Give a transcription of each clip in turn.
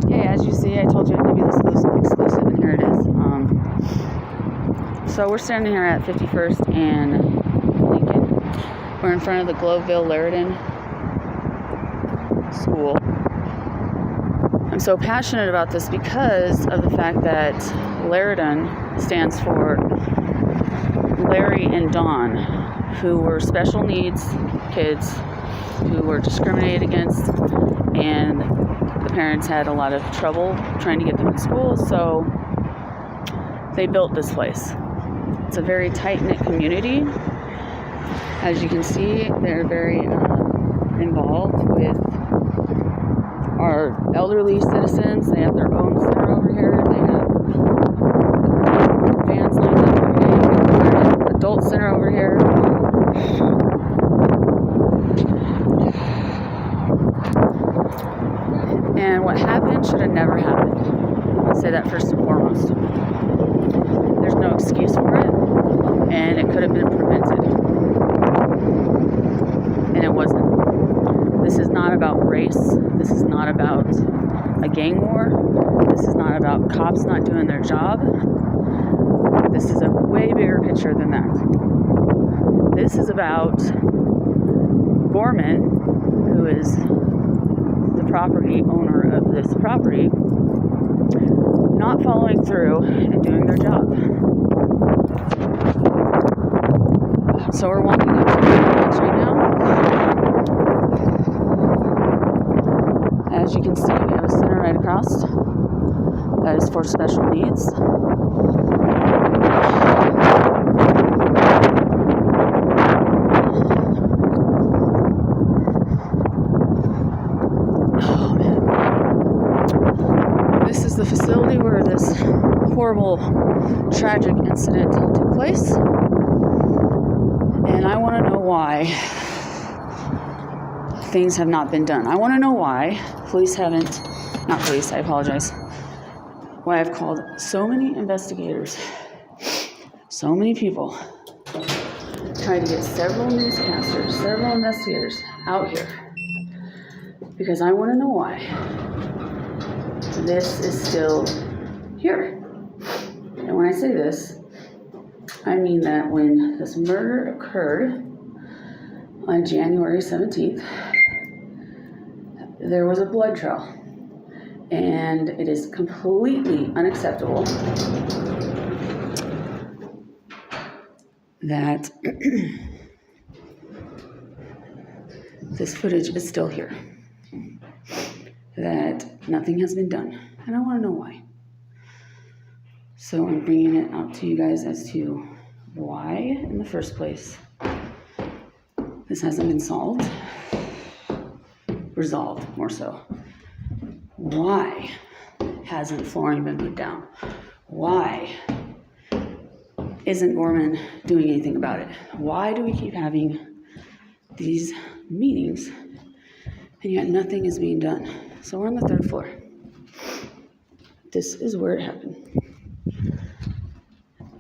Okay, as you see, I told you I'd give you this exclusive, and here it is. So we're standing here at 51st and Lincoln. We're in front of the globeville LARADON school. I'm so passionate about this because of the fact that LARADON stands for Larry and Dawn, who were special needs kids who were discriminated against, and the parents had a lot of trouble trying to get them in school, so they built this place. It's a very tight-knit community. As you can see, they're very involved with our elderly citizens. They have their own center over here. They have vans lined up every day. They have an adult center over here. And what happened should have never happened. I'll say that first and foremost. There's no excuse for it, and it could have been prevented. And it wasn't. This is not about race. This is not about a gang war. This is not about cops not doing their job. This is a way bigger picture than that. This is about Gorman, who is the property owner of this property, not following through and doing their job. So we're walking up to the entrance right now. As you can see, we have a center right across that is for special needs. Oh man. This is the facility where this horrible, tragic incident took place. And I want to know why things have not been done. I want to know why why I've called so many investigators, so many people, trying to get several newscasters, several investigators out here, because I want to know why this is still here. And when I say this, I mean that when this murder occurred on January 17th, there was a blood trail. And it is completely unacceptable that this footage is still here, that nothing has been done, and I want to know why. So I'm bringing it out to you guys as to why, in the first place, this hasn't been resolved more so. Why hasn't flooring been put down? Why isn't Gorman doing anything about it? Why do we keep having these meetings and yet nothing is being done? So we're on the 3rd floor. This is where it happened.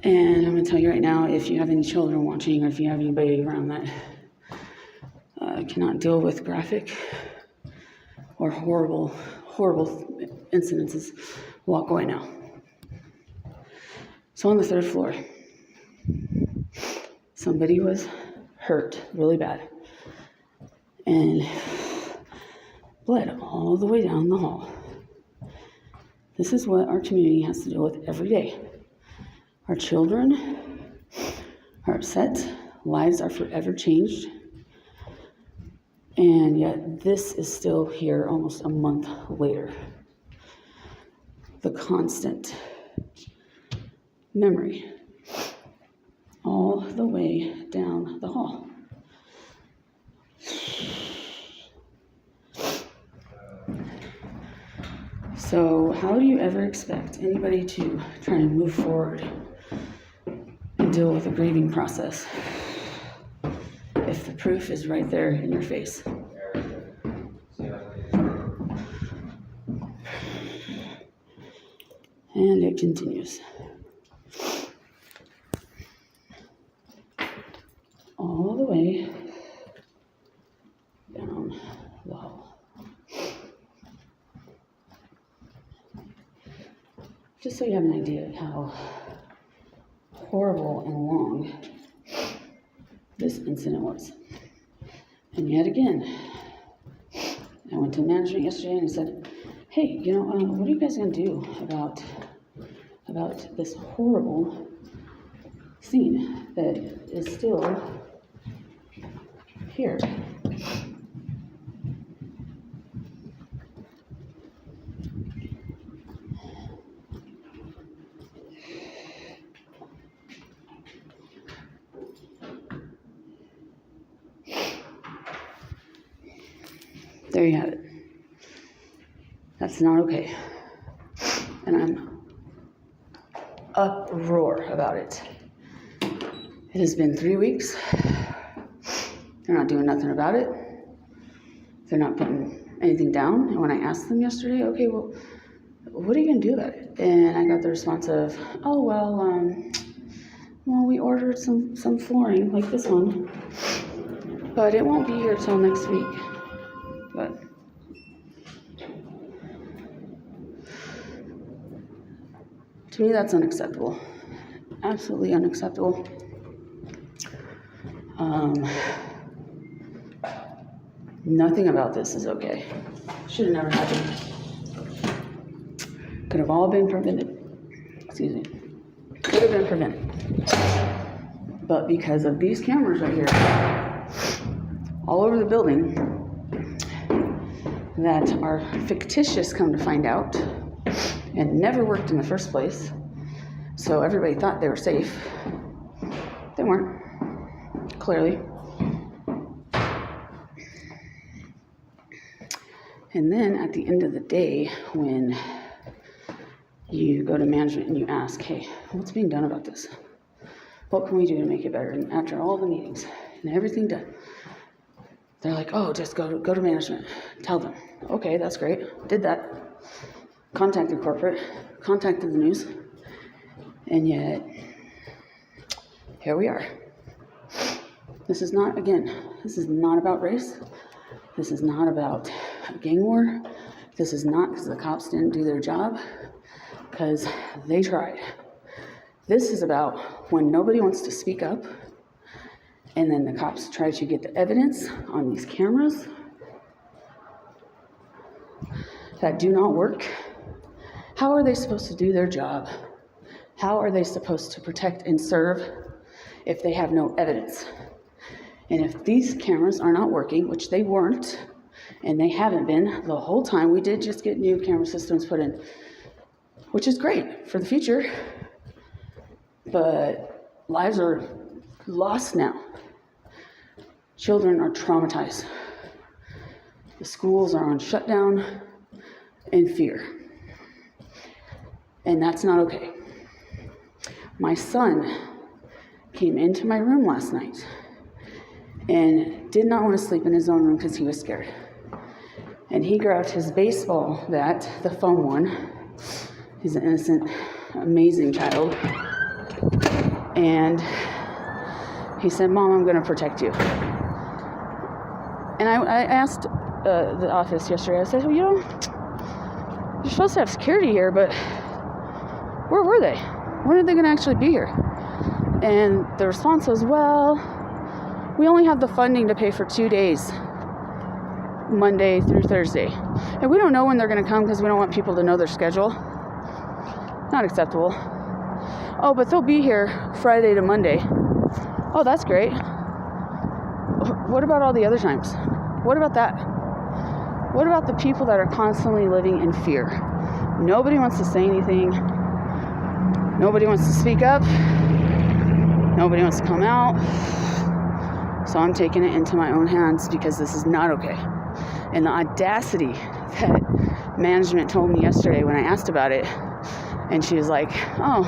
And I'm going to tell you right now, if you have any children watching, or if you have anybody around that cannot deal with graphic or horrible incidences, walk away now. So on the 3rd floor, somebody was hurt really bad and bled all the way down the hall. This is what our community has to deal with every day. Our children are upset, lives are forever changed, and yet this is still here almost a month later. The constant memory all the way down the hall. So how do you ever expect anybody to try and move forward and deal with a grieving process if the proof is right there in your face? And it continues. All the way way down the hall. Just so you have an idea of how horrible and long this incident was. And yet again, I went to management yesterday and I said, hey, what are you guys going to do about this horrible scene that is still here? There you have it. That's not okay. And I'm uproar about it. It has been 3 weeks. They're not doing nothing about it. They're not putting anything down. And when I asked them yesterday, okay, well, what are you going to do about it? And I got the response of, oh, well, we ordered some flooring like this one, but it won't be here till next week. But to me, that's unacceptable. Absolutely unacceptable. Nothing about this is okay. Should have never happened. Could have all been prevented. Excuse me. Could have been prevented. But because of these cameras right here, all over the building, that are fictitious, come to find out, and never worked in the first place, so everybody thought they were safe. They weren't, clearly. And then at the end of the day, when you go to management and you ask, hey, what's being done about this? What can we do to make it better? And after all the meetings and everything done, they're like, oh, just go to management. Tell them. Okay, that's great. Did that. Contacted corporate. Contacted the news. And yet, here we are. This is not about race. This is not about a gang war. This is not because the cops didn't do their job, because they tried. This is about when nobody wants to speak up, and then the cops try to get the evidence on these cameras that do not work. How are they supposed to do their job? How are they supposed to protect and serve if they have no evidence? And if these cameras are not working, which they weren't, and they haven't been the whole time, we did just get new camera systems put in, which is great for the future, but lives are lost now. Children are traumatized. The schools are on shutdown in fear. And that's not okay. My son came into my room last night and did not want to sleep in his own room because he was scared. And he grabbed his baseball bat, the foam one. He's an innocent, amazing child. And he said, Mom, I'm going to protect you. And I asked the office yesterday, I said, well, you're supposed to have security here, but where were they? When are they going to actually be here? And the response was, well, we only have the funding to pay for 2 days, Monday through Thursday. And we don't know when they're going to come because we don't want people to know their schedule. Not acceptable. Oh, but they'll be here Friday to Monday. Oh, that's great. What about all the other times? What about that? What about the people that are constantly living in fear? Nobody wants to say anything. Nobody wants to speak up. Nobody wants to come out. So I'm taking it into my own hands because this is not okay. And the audacity that management told me yesterday when I asked about it, and she was like, oh,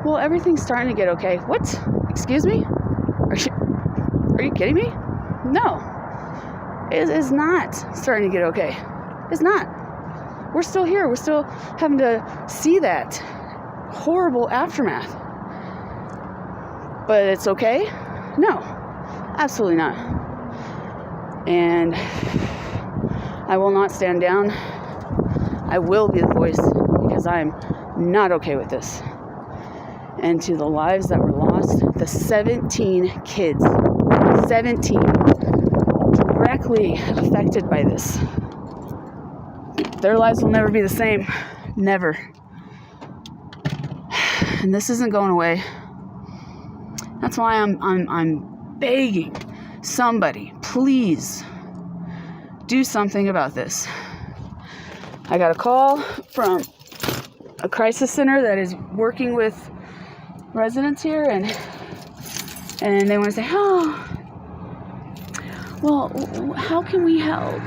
well, everything's starting to get okay. What? Excuse me? Are you kidding me? No. It is not starting to get okay. It's not. We're still here. We're still having to see that horrible aftermath. But it's okay? No. Absolutely not. And I will not stand down. I will be the voice because I'm not okay with this. And to the lives that were lost, the 17 kids, 17 directly affected by this. Their lives will never be the same. Never. And this isn't going away. That's why I'm begging somebody, please do something about this. I got a call from a crisis center that is working with residents here, and they want to say, oh, well, how can we help?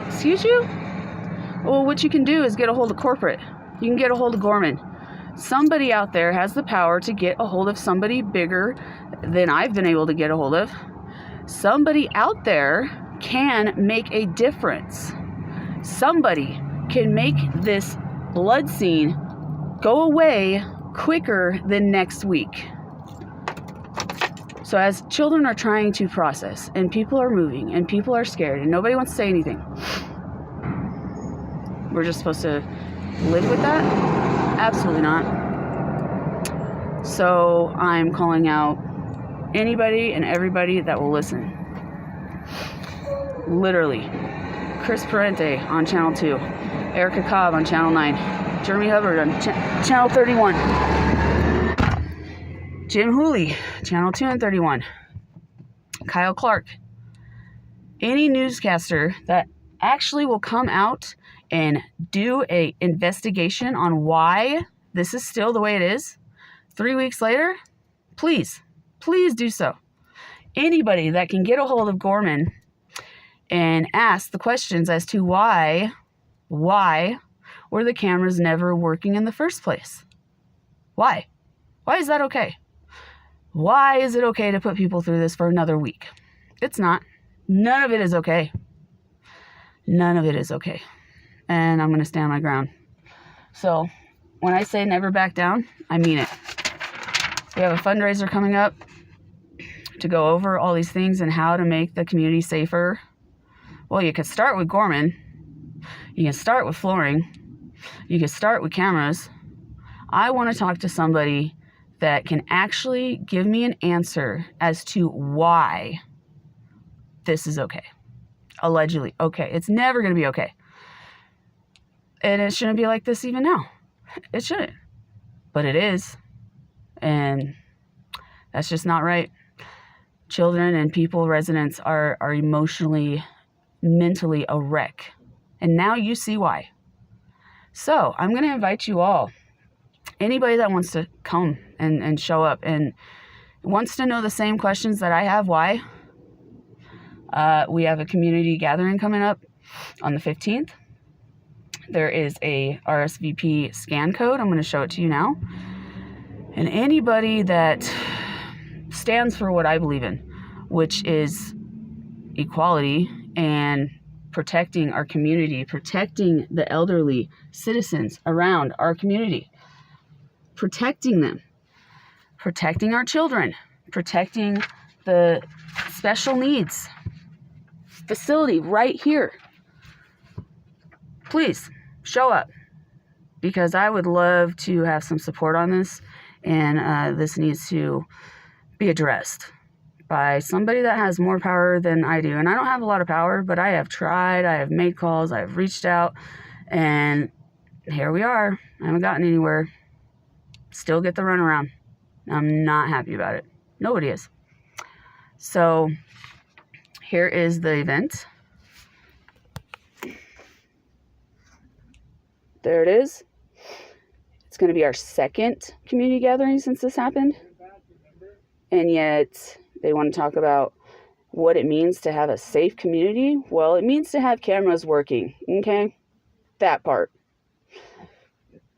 Excuse you? Well, what you can do is get a hold of corporate. You can get a hold of Gorman. Somebody out there has the power to get a hold of somebody bigger than I've been able to get a hold of. Somebody out there can make a difference. Somebody can make this blood scene go away quicker than next week. So as children are trying to process, and people are moving, and people are scared, and nobody wants to say anything, we're just supposed to live with that? Absolutely not. So I'm calling out anybody and everybody that will listen. Literally. Chris Parente on Channel 2. Erica Cobb on Channel 9. Jeremy Hubbard on Channel 31. Jim Hooley, Channel 2 and 31. Kyle Clark. Any newscaster that actually will come out and do a investigation on why this is still the way it is 3 weeks later, please do so. Anybody that can get a hold of Gorman and ask the questions as to why were the cameras never working in the first place? Why is that okay? Why is it okay to put people through this for another week? It's not. None of it is okay. None of it is okay. And I'm going to stand my ground. So when I say never back down, I mean it. We have a fundraiser coming up to go over all these things and how to make the community safer. Well, you could start with Gorman. You can start with flooring. You can start with cameras. I want to talk to somebody that can actually give me an answer as to why this is okay. Allegedly okay. It's never going to be okay. And it shouldn't be like this even now. It shouldn't. But it is. And that's just not right. Children and people, residents are emotionally, mentally a wreck. And now you see why. So I'm going to invite you all. Anybody that wants to come and show up and wants to know the same questions that I have, why? We have a community gathering coming up on the 15th. There is a RSVP scan code. I'm going to show it to you now. And anybody that stands for what I believe in, which is equality and protecting our community, protecting the elderly citizens around our community, protecting them, protecting our children, protecting the special needs facility right here. Please show up, because I would love to have some support on this, and this needs to be addressed by somebody that has more power than I do. And I don't have a lot of power, but I have tried, I have made calls, I have reached out, and here we are. I haven't gotten anywhere. Still get the runaround. I'm not happy about it. Nobody is. So here is the event. There it is. It's going to be our second community gathering since this happened. And yet they want to talk about what it means to have a safe community. Well, it means to have cameras working. Okay? That part.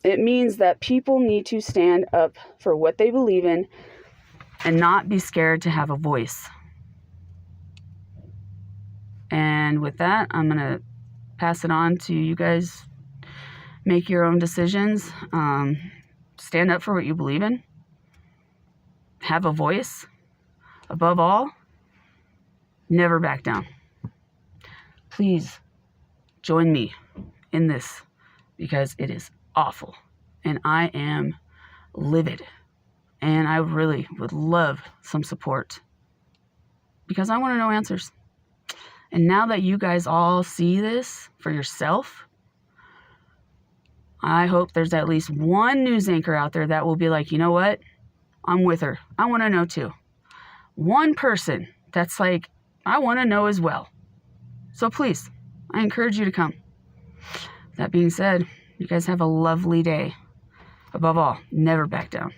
It means that people need to stand up for what they believe in and not be scared to have a voice. And with that, I'm going to pass it on to you guys. Make your own decisions. Stand up for what you believe in. Have a voice. Above all, Never back down. Please join me in this because it is awful. And I am livid. And I really would love some support because I want to know answers. And now that you guys all see this for yourself, I hope there's at least one news anchor out there that will be like, you know what? I'm with her. I want to know too. One person that's like, I want to know as well. So please, I encourage you to come. That being said, you guys have a lovely day. Above all, never back down.